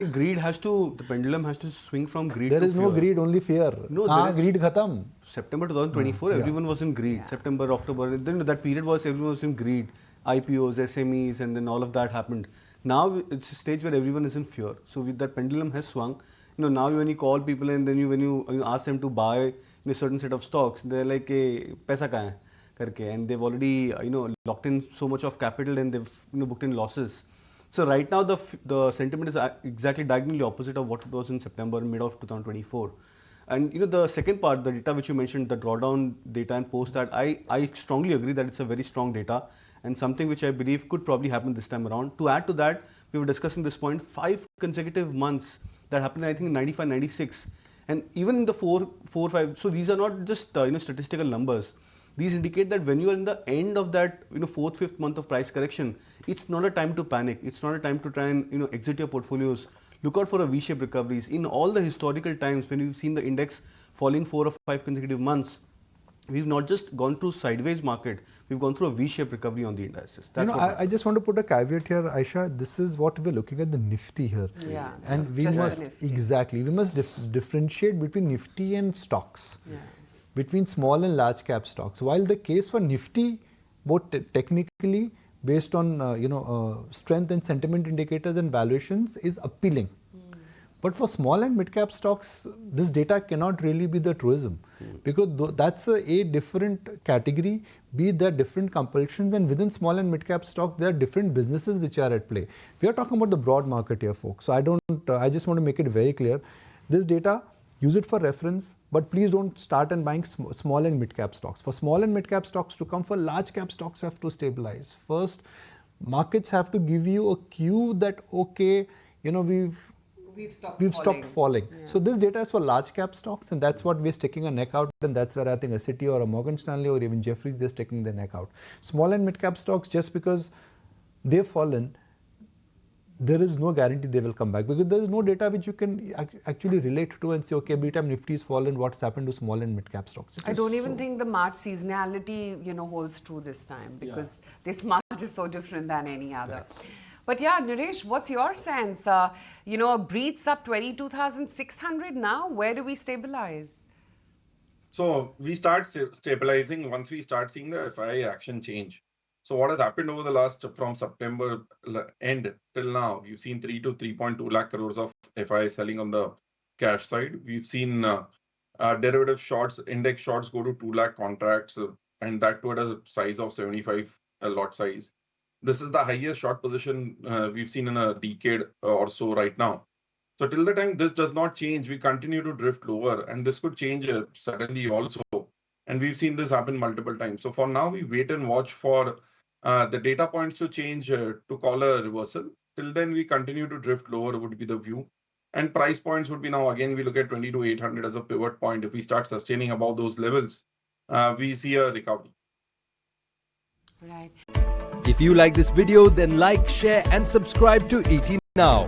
the pendulum has to swing from greed There to is fear. no greed, only fear. No, greed khatam. September 2024, everyone was in greed. September, October, then that period was everyone was in greed. IPOs, SMEs, and then all of that happened. Now it's a stage where everyone is in fear. So that pendulum has swung. Now when you call people and then when you ask them to buy a certain set of stocks, they're like, "Hey, paisa kahan hai?" करके, and they've already locked in so much of capital and they've booked in losses. So right now the sentiment is exactly diagonally opposite of what it was in September, mid of 2024. And the second part, the data which you mentioned, the drawdown data and post that, I strongly agree that it's a very strong data and something which I believe could probably happen this time around. To add to that, we were discussing this point, 5 consecutive months that happened, I think, in 95, 96. And even in the 4, 5, so these are not just statistical numbers. These indicate that when you are in the end of that 4th, 5th month of price correction, it's not a time to panic. It's not a time to try and exit your portfolios. Look out for a V-shaped recoveries. In all the historical times when we've seen the index falling 4 or 5 consecutive months, we've not just gone through sideways market, we've gone through a V-shaped recovery on the indices. That's I just want to put a caveat here, Aisha. This is what we're looking at, the Nifty here. Yeah, and we must differentiate between Nifty and stocks. Yeah. Between small and large cap stocks. While the case for Nifty, both technically based on strength and sentiment indicators and valuations is appealing. But for small and mid cap stocks, this data cannot really be the truism because that's a different category, be there different compulsions, and within small and mid cap stocks there are different businesses which are at play. We are talking about the broad market here, folks. So I just want to make it very clear. This data, use it for reference, but please don't start and buying small and mid cap stocks. For small and mid cap stocks to come, for large cap stocks have to stabilize. First, markets have to give you a cue that okay, we've stopped falling. Yeah. So this data is for large cap stocks, and that's what we're sticking a neck out, and that's where I think a Citi or a Morgan Stanley or even Jefferies, they're sticking their neck out. Small and mid cap stocks, just because they've fallen, there is no guarantee they will come back because there is no data which you can actually relate to and say, okay, every time Nifty is fallen, what's happened to small and mid cap stocks? I don't even think the March seasonality, holds true this time because this March is so different than any other. Right. But yeah, Naresh, what's your sense? Breed's up 22,600 now. Where do we stabilize? So we start stabilizing once we start seeing the FII action change. So what has happened over the last, from September end till now, you've seen 3 to 3.2 lakh crores of FII selling on the cash side. We've seen derivative shorts, index shorts go to 2 lakh contracts, and that to at a size of 75 lot size. This is the highest short position we've seen in a decade or so right now. So till the time this does not change, we continue to drift lower, and this could change suddenly also. And we've seen this happen multiple times. So for now, we wait and watch for the data points to change to call a reversal. Till then, we continue to drift lower would be the view. And price points would be now, again, we look at 22,800 as a pivot point. If we start sustaining above those levels, we see a recovery. Right. If you like this video, then like, share and subscribe to ET Now.